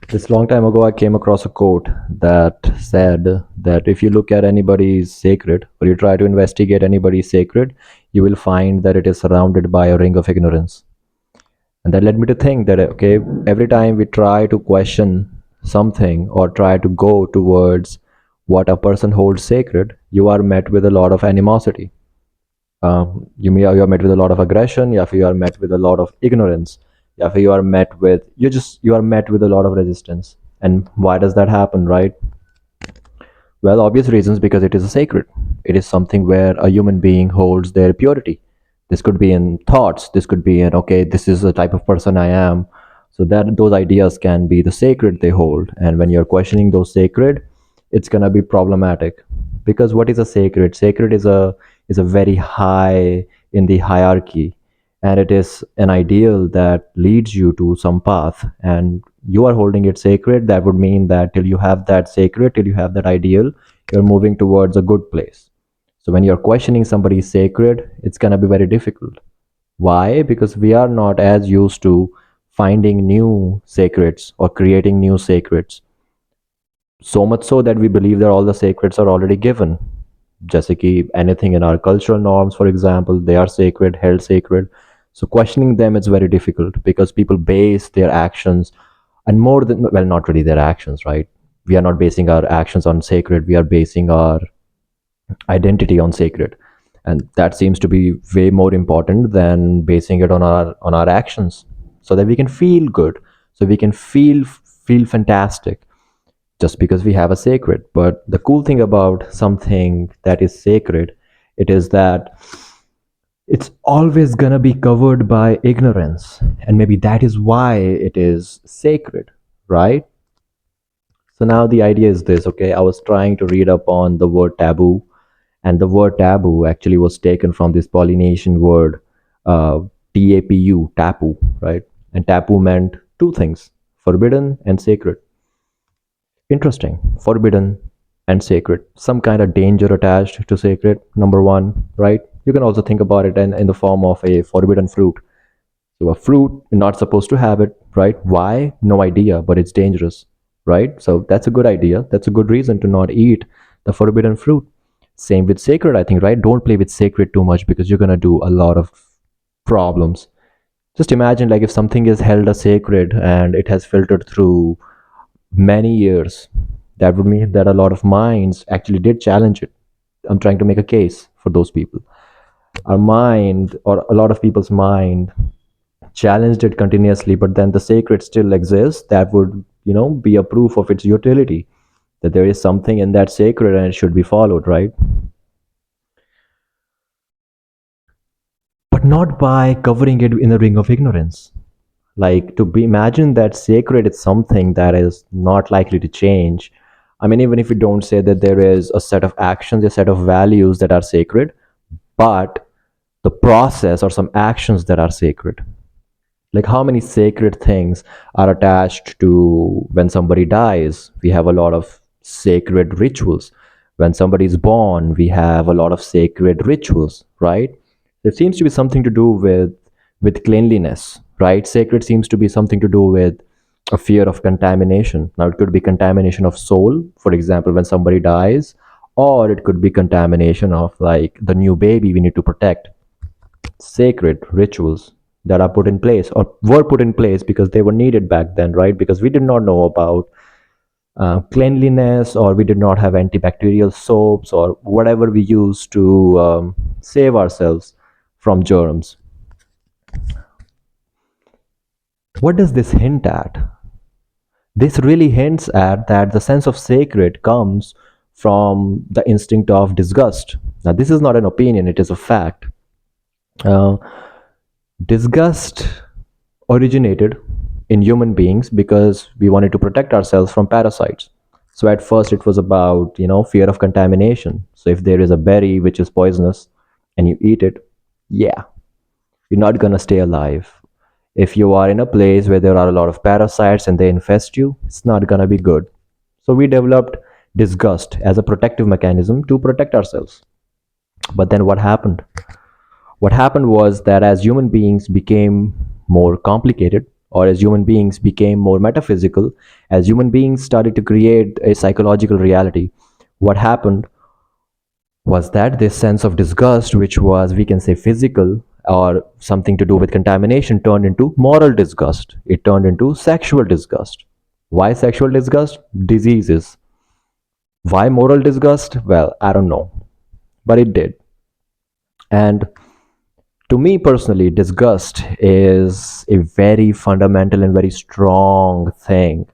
This long time ago, I came across a quote that said that if you look at anybody's sacred or you try to investigate anybody's sacred, you will find that it is surrounded by a ring of ignorance. And that led me to think that, okay, every time we try to question something or try to go towards what a person holds sacred, you are met with a lot of animosity. You are met with a lot of aggression. You are met with a lot of ignorance. You are met with a lot of resistance. And why does that happen, right? Well, obvious reasons, because it is a sacred. It is something where a human being holds their purity. This could be in thoughts. This could be in, okay, this is the type of person I am. So that those ideas can be the sacred they hold. And when you're questioning those sacred, it's gonna be problematic. Because what is a sacred? Sacred is a very high in the hierarchy, and it is an ideal that leads you to some path, and you are holding it sacred. That would mean that till you have that sacred, till you have that ideal, you're moving towards a good place. So when you're questioning somebody's sacred, it's going to be very difficult. Why? Because we are not as used to finding new sacreds or creating new sacreds, so much so that we believe that all the sacreds are already given. Just like anything in our cultural norms, for example, they are sacred, held sacred. So questioning them is very difficult because people base their actions, and more than, well, not really their actions, right? We are not basing our actions on sacred, we are basing our identity on sacred. And that seems to be way more important than basing it on our actions, so that we can feel good, so we can feel fantastic just because we have a sacred. But the cool thing about something that is sacred, it is that it's always gonna be covered by ignorance, and maybe that is why it is sacred, right? So now the idea is this. Okay, I was trying to read up on the word taboo, and the word taboo actually was taken from this Polynesian word, uh, tapu, right? And tapu meant two things: forbidden and sacred. Interesting. Forbidden and sacred. Some kind of danger attached to sacred, number one, right? You can also think about it in the form of a forbidden fruit. So a fruit, you're not supposed to have it, right? Why? No idea, but it's dangerous, right? So that's a good idea. That's a good reason to not eat the forbidden fruit. Same with sacred, I think, right? Don't play with sacred too much because you're gonna do a lot of problems. Just imagine, like, if something is held as sacred and it has filtered through many years, that would mean that a lot of minds actually did challenge it. I'm trying to make a case for those people. Our mind, or a lot of people's mind, challenged it continuously, but then the sacred still exists. That would, be a proof of its utility, that there is something in that sacred and it should be followed, right? But not by covering it in a ring of ignorance. Like, to be imagine that sacred is something that is not likely to change. I mean, even if you don't say that there is a set of actions, a set of values that are sacred, but the process or some actions that are sacred. Like, how many sacred things are attached to when somebody dies? We have a lot of sacred rituals. When somebody is born, we have a lot of sacred rituals, right? There seems to be something to do with cleanliness, right? Sacred seems to be something to do with a fear of contamination. Now, it could be contamination of soul, for example, when somebody dies, or it could be contamination of, like, the new baby we need to protect. Sacred rituals that are put in place, or were put in place because they were needed back then, right? Because we did not know about cleanliness, or we did not have antibacterial soaps or whatever we use to save ourselves from germs. What does this hint at? This really hints at that the sense of sacred comes from the instinct of disgust. Now, this is not an opinion, it is a fact. Uh, Disgust originated in human beings because we wanted to protect ourselves from parasites. So at first it was about, fear of contamination. So if there is a berry which is poisonous and you eat it, yeah, you're not going to stay alive. If you are in a place where there are a lot of parasites and they infest you, it's not going to be good. So we developed disgust as a protective mechanism to protect ourselves. But then what happened? What happened was that as human beings became more complicated, or as human beings became more metaphysical, as human beings started to create a psychological reality, what happened was that this sense of disgust, which was, we can say, physical or something to do with contamination, turned into moral disgust. It turned into sexual disgust. Why sexual disgust? Diseases. Why moral disgust? Well, I don't know, but it did. And to me personally, disgust is a very fundamental and very strong thing.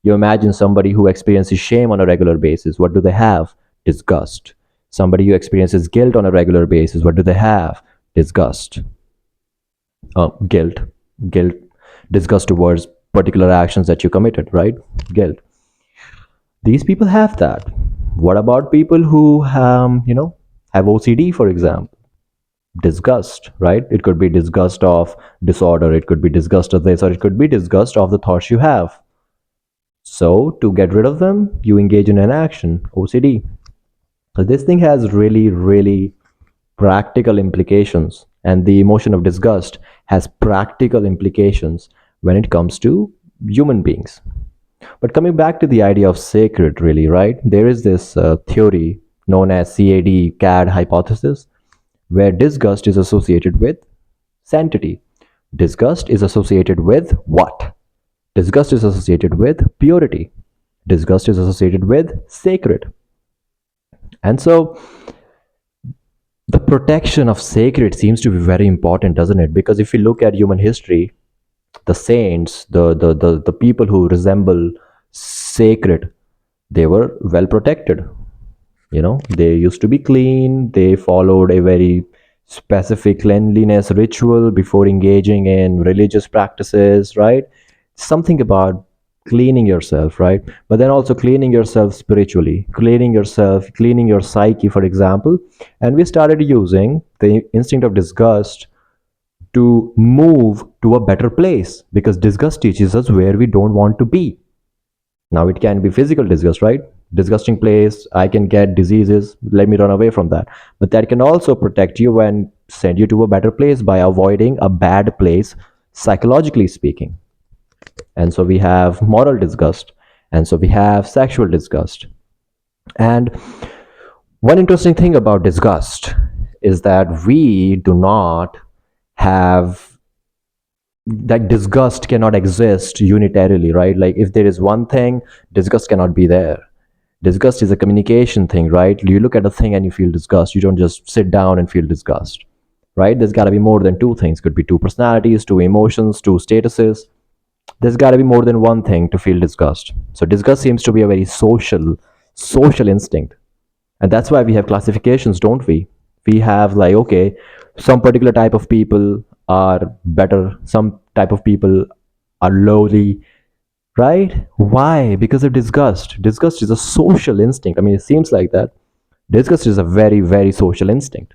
You imagine somebody who experiences shame on a regular basis. What do they have? Disgust. Somebody who experiences guilt on a regular basis. What do they have? Disgust. Guilt. Guilt. Disgust towards particular actions that you committed, right? Guilt. These people have that. What about people who, have OCD, for example? Disgust, right? It could be disgust of disorder, it could be disgust of this, or it could be disgust of the thoughts you have. So, to get rid of them, you engage in an action, OCD. So, this thing has really, really practical implications, and the emotion of disgust has practical implications when it comes to human beings. But coming back to the idea of sacred, really, right? There is this theory known as CAD hypothesis, where disgust is associated with sanctity. Disgust is associated with what? Disgust is associated with purity. Disgust is associated with sacred. And so the protection of sacred seems to be very important, doesn't it? Because if you look at human history, the saints, the people who resemble sacred, they were well protected. They used to be clean, they followed a very specific cleanliness ritual before engaging in religious practices, right? Something about cleaning yourself, right? But then also cleaning yourself spiritually, cleaning yourself, cleaning your psyche, for example. And we started using the instinct of disgust to move to a better place, because disgust teaches us where we don't want to be. Now, it can be physical disgust, right? Disgusting place, I can get diseases, let me run away from that. But that can also protect you and send you to a better place by avoiding a bad place, psychologically speaking. And so we have moral disgust, and so we have sexual disgust. And one interesting thing about disgust is that we do not have that disgust cannot exist unitarily, right? Like if there is one thing, disgust cannot be there. Disgust is a communication thing, right? You look at a thing and you feel disgust. You don't just sit down and feel disgust, right? There's got to be more than two things. Could be two personalities, two emotions, two statuses. There's got to be more than one thing to feel disgust. So disgust seems to be a very social instinct. And that's why we have classifications, don't we? We have like, okay, some particular type of people are better, some type of people are lowly, right? Why? Because of disgust. Disgust is a social instinct. I mean, it seems like that. Disgust is a very, very social instinct.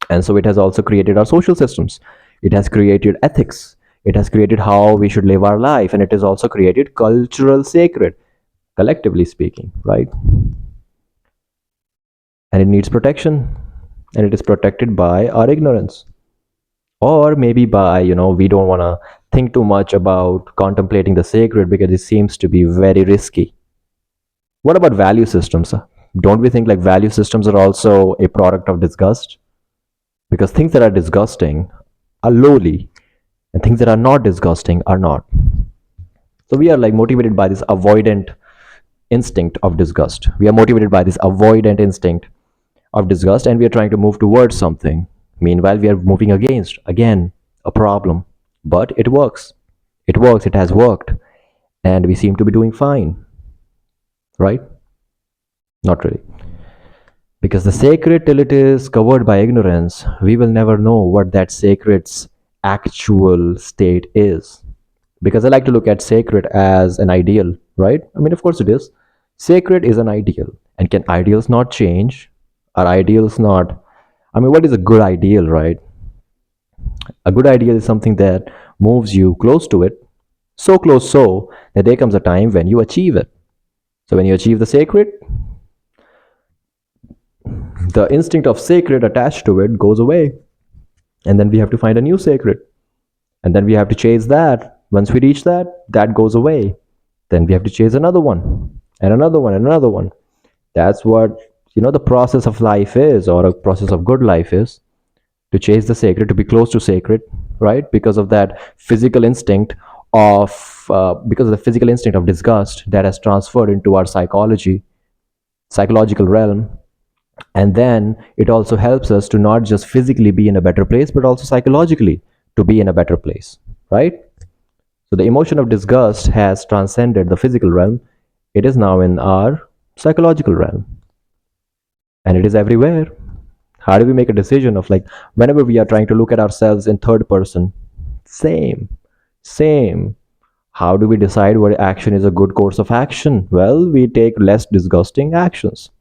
And so it has also created our social systems. It has created ethics. It has created how we should live our life. And it has also created cultural sacred, collectively speaking, right? And it needs protection. And it is protected by our ignorance. Or maybe by, we don't want to think too much about contemplating the sacred because it seems to be very risky. What about value systems? Don't we think like value systems are also a product of disgust? Because things that are disgusting are lowly, and things that are not disgusting are not. So we are like motivated by this avoidant instinct of disgust. We are motivated by this avoidant instinct of disgust, and we are trying to move towards something. Meanwhile, we are moving against, again, a problem. But it works. It works. It has worked. And we seem to be doing fine. Right? Not really. Because the sacred, till it is covered by ignorance, we will never know what that sacred's actual state is. Because I like to look at sacred as an ideal, right? I mean, of course it is. Sacred is an ideal. And can ideals not change? Are ideals not? I mean, what is a good ideal, right? A good ideal is something that moves you close to it, so close so that there comes a time when you achieve it. So when you achieve the sacred, the instinct of sacred attached to it goes away. And then we have to find a new sacred. And then we have to chase that. Once we reach that, that goes away. Then we have to chase another one and another one and another one. That's what, the process of life is, or a process of good life is, to chase the sacred, to be close to sacred, right? Because of that physical instinct because of the physical instinct of disgust that has transferred into our psychological realm. And then it also helps us to not just physically be in a better place, but also psychologically to be in a better place, right? So the emotion of disgust has transcended the physical realm. It is now in our psychological realm, and it is everywhere. How do we make a decision of, like, whenever we are trying to look at ourselves in third person? Same same How do we decide what action is a good course of action? Well, we take less disgusting actions,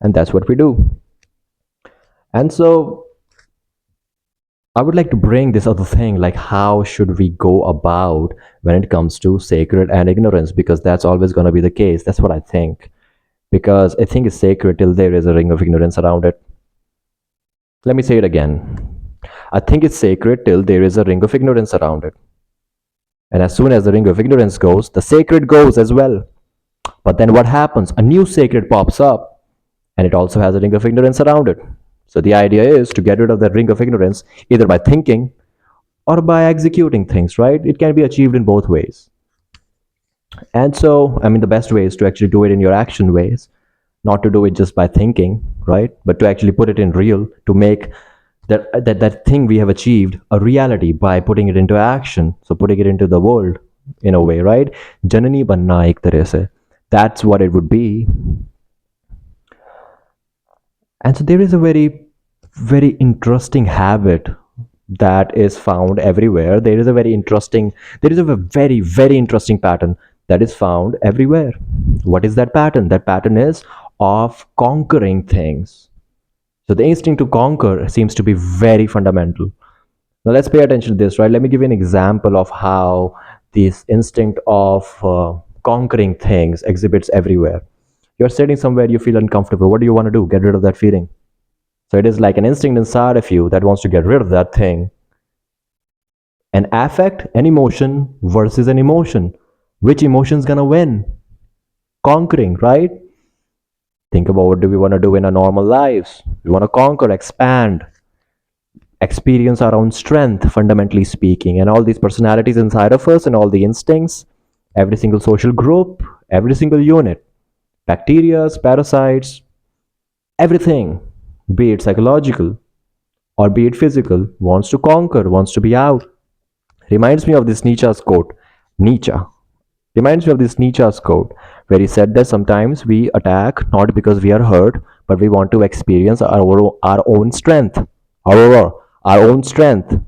and that's what we do. And so I would like to bring this other thing, like how should we go about when it comes to sacred and ignorance, because that's always going to be the case. That's what I think. Because I think it's sacred till there is a ring of ignorance around it. Let me say it again. I think it's sacred till there is a ring of ignorance around it. And as soon as the ring of ignorance goes, the sacred goes as well. But then what happens? A new sacred pops up, and it also has a ring of ignorance around it. So the idea is to get rid of that ring of ignorance either by thinking or by executing things, right? It can be achieved in both ways. And so, I mean, the best way is to actually do it in your action ways, not to do it just by thinking, right? But to actually put it in real, to make that thing we have achieved a reality by putting it into action. So putting it into the world in a way, right? Janani banna ek tarah se. That's what it would be. And so there is a very, very interesting habit that is found everywhere. There is a very, very interesting pattern that is found everywhere. What is that pattern? That pattern is of conquering things. So the instinct to conquer seems to be very fundamental. Now let's pay attention to this, right? Let me give you an example of how this instinct of conquering things exhibits everywhere. You're sitting somewhere, you feel uncomfortable. What do you want to do? Get rid of that feeling. So it is like an instinct inside of you that wants to get rid of that thing. An affect, an emotion versus an emotion. Which emotion's gonna win? Conquering, right? Think about what do we want to do in our normal lives. We want to conquer, expand, experience our own strength, fundamentally speaking, and all these personalities inside of us and all the instincts, every single social group, every single unit, bacteria, parasites, everything, be it psychological or be it physical, wants to conquer, wants to be out. Reminds me of this Nietzsche's quote. Nietzsche reminds me of this Nietzsche's quote, where he said that sometimes we attack not because we are hurt, but we want to experience our own strength. However, our own strength.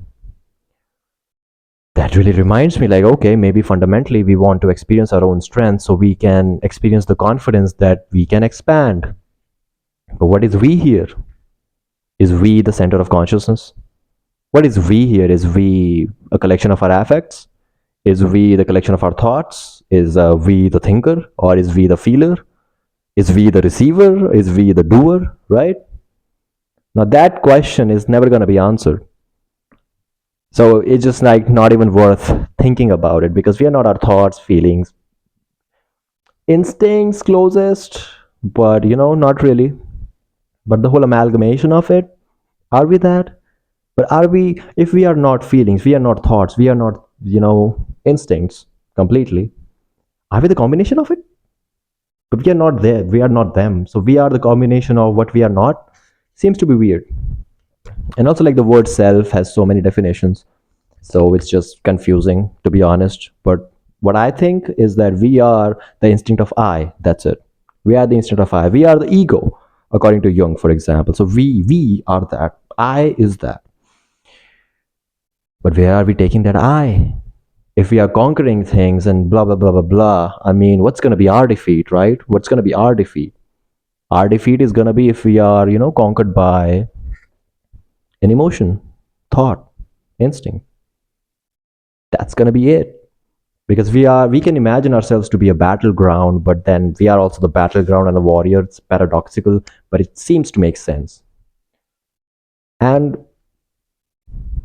That really reminds me, like, okay, maybe fundamentally we want to experience our own strength so we can experience the confidence that we can expand. But what is we here? Is we the center of consciousness? What is we here? Is we a collection of our affects? Is we the collection of our thoughts? Is we the thinker? Or is we the feeler? Is we the receiver? Is we the doer? Right? Now that question is never going to be answered. So it's just like not even worth thinking about it, because we are not our thoughts, feelings, instincts closest, but not really. But the whole amalgamation of it, are we that? But are we, if we are not feelings, we are not thoughts, we are not, instincts completely, are we the combination of it? But we are not there, we are not them. So we are the combination of what we are not. Seems to be weird. And also, like, the word self has so many definitions, so it's just confusing, to be honest. But what I think is that we are the instinct of I. That's it. We are the instinct of I. We are the ego, according to Jung, for example. So we are that. I is that. But where are we taking that I? If we are conquering things and blah blah blah blah blah, I mean, what's gonna be our defeat, right? What's gonna be our defeat? Our defeat is gonna be if we are, conquered by an emotion, thought, instinct. That's gonna be it. Because we can imagine ourselves to be a battleground, but then we are also the battleground and the warrior. It's paradoxical, but it seems to make sense. And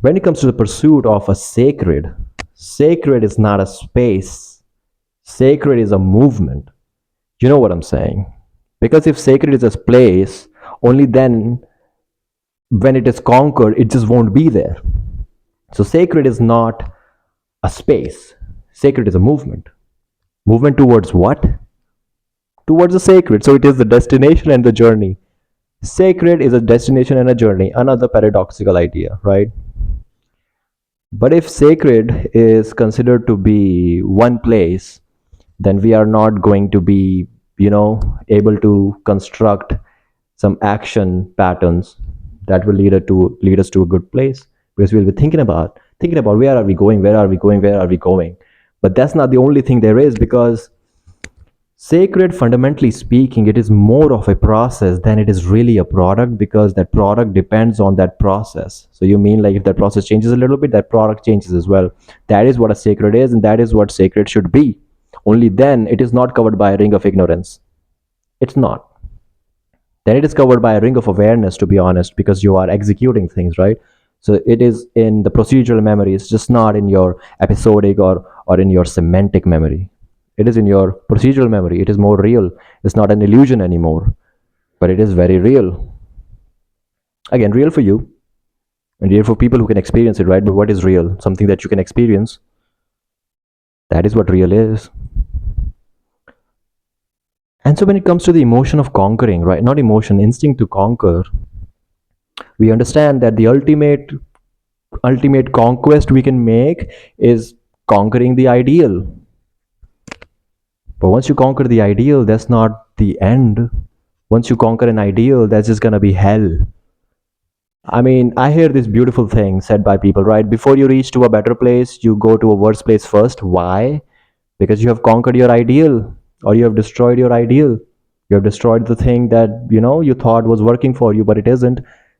when it comes to the pursuit of a sacred, Sacred is not a space, sacred is a movement. You know what I'm saying? Because if sacred is a place, only then when it is conquered, it just won't be there. So sacred is not a space, sacred is a movement. Movement towards what? Towards the sacred. So it is the destination and the journey. Sacred is a destination and a journey, another paradoxical idea, right? But if sacred is considered to be one place, then we are not going to be, able to construct some action patterns that will lead us to a good place, because we'll be thinking about where are we going, where are we going, where are we going. But that's not the only thing there is, because sacred, fundamentally speaking, it is more of a process than it is really a product, because that product depends on that process. So you mean like if that process changes a little bit, that product changes as well. That is what a sacred is, and that is what sacred should be. Only then it is not covered by a ring of ignorance. It's not. Then it is covered by a ring of awareness, to be honest, because you are executing things, right? So it is in the procedural memory, it's just not in your episodic or in your semantic memory. It is in your procedural memory. It is more real. It's not an illusion anymore, but it is very real. Again, real for you and real for people who can experience it, right? But what is real? Something that you can experience. That is what real is. And so when it comes to the emotion of conquering, right? Not emotion, instinct to conquer, we understand that the ultimate conquest we can make is conquering the ideal. But once you conquer the ideal, that's not the end. Once you conquer an ideal, that's just gonna be hell. I mean, I hear this beautiful thing said by people, right? Before you reach to a better place, you go to a worse place first. Why? Because you have conquered your ideal, or you have destroyed your ideal. You have destroyed the thing that, you thought was working for you, but it isn't.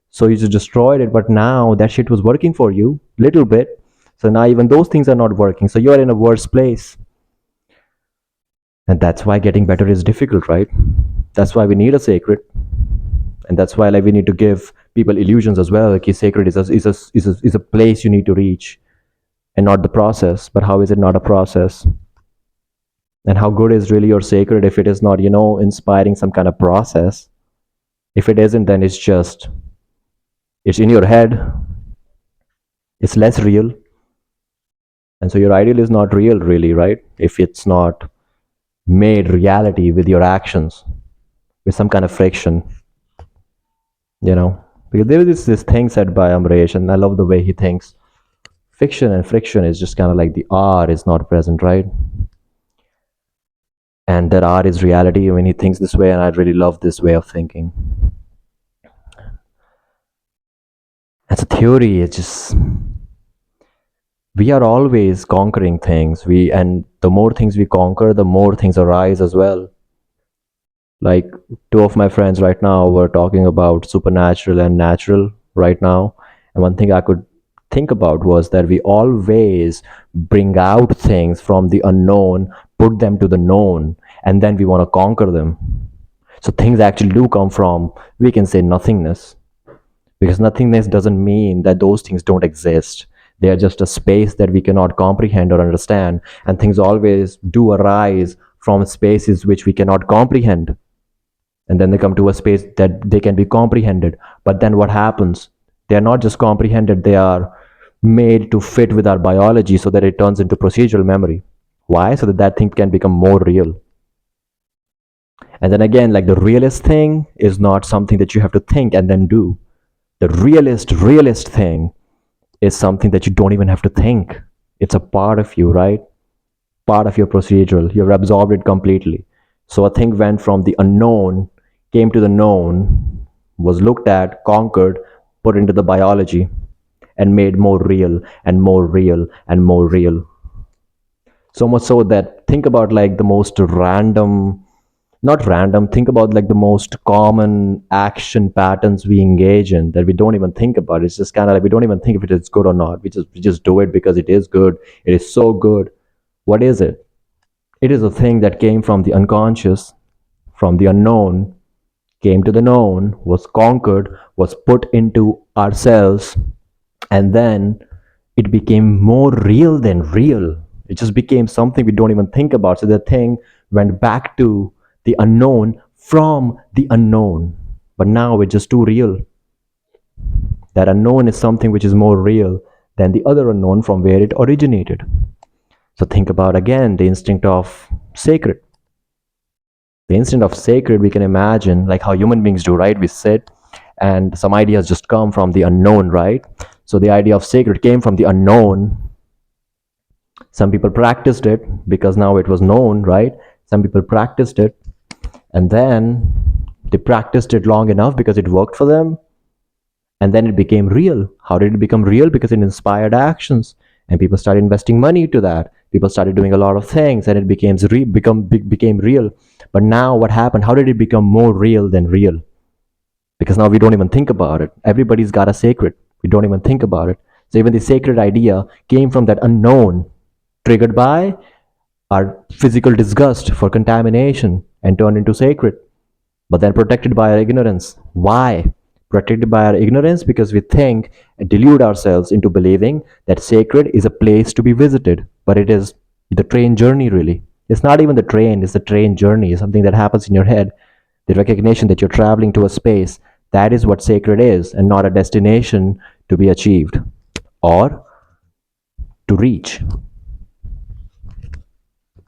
So you just destroyed it, but now that shit was working for you, little bit. So now even those things are not working. So you're in a worse place. And that's why getting better is difficult, right? That's why we need a sacred. And that's why like we need to give people illusions as well. Like sacred is a place you need to reach, and not the process. But how is it not a process? And how good is really your sacred if it is not, inspiring some kind of process? If it isn't, then it's in your head. It's less real. And so your ideal is not real, really, right? If it's not made reality with your actions, with some kind of friction, you know. Because there is this thing said by Amresh, and I love the way he thinks. Fiction and friction is just kind of like the R is not present, right? And that R is reality when he thinks this way, and I really love this way of thinking. As a theory, it's just we are always conquering things. And the more things we conquer, the more things arise as well. Like two of my friends right now were talking about supernatural and natural right now. And one thing I could think about was that we always bring out things from the unknown, put them to the known, and then we want to conquer them. So things actually do come from, we can say, nothingness. Because nothingness doesn't mean that those things don't exist. They are just a space that we cannot comprehend or understand. And things always do arise from spaces which we cannot comprehend. And then they come to a space that they can be comprehended. But then what happens? They are not just comprehended, they are made to fit with our biology so that it turns into procedural memory. Why? So that that thing can become more real. And then again, like the realist thing is not something that you have to think and then do. The realist thing is something that you don't even have to think. It's a part of you, right? Part of your procedural. You've absorbed it completely. So a thing went from the unknown, came to the known, was looked at, conquered, put into the biology, and made more real and more real and more real. So much so that think about like the most random, not random, think about like the most common action patterns we engage in that we don't even think about. It's just kind of like we don't even think if it is good or not. We just do it because it is good. It is so good. What is it? It is a thing that came from the unconscious, from the unknown, came to the known, was conquered, was put into ourselves, and then it became more real than real. It just became something we don't even think about. So the thing went back to the unknown from the unknown. But now it's just too real. That unknown is something which is more real than the other unknown from where it originated. So think about again the instinct of sacred. The instinct of sacred, we can imagine like how human beings do, right? We sit and some ideas just come from the unknown, right? So the idea of sacred came from the unknown. Some people practiced it because now it was known, right? Some people practiced it and then they practiced it long enough because it worked for them, and then it became real. How did it become real? Because it inspired actions and people started investing money to that. People started doing a lot of things and it became real. But now what happened? How did it become more real than real? Because now we don't even think about it. Everybody's got a sacred. We don't even think about it. So even the sacred idea came from that unknown, triggered by our physical disgust for contamination and turned into sacred, but then protected by our ignorance. Why? Protected by our ignorance because we think and delude ourselves into believing that sacred is a place to be visited, but it is the train journey, really. It's not even the train, it's the train journey, it's something that happens in your head. The recognition that you're traveling to a space, that is what sacred is, and not a destination to be achieved or to reach.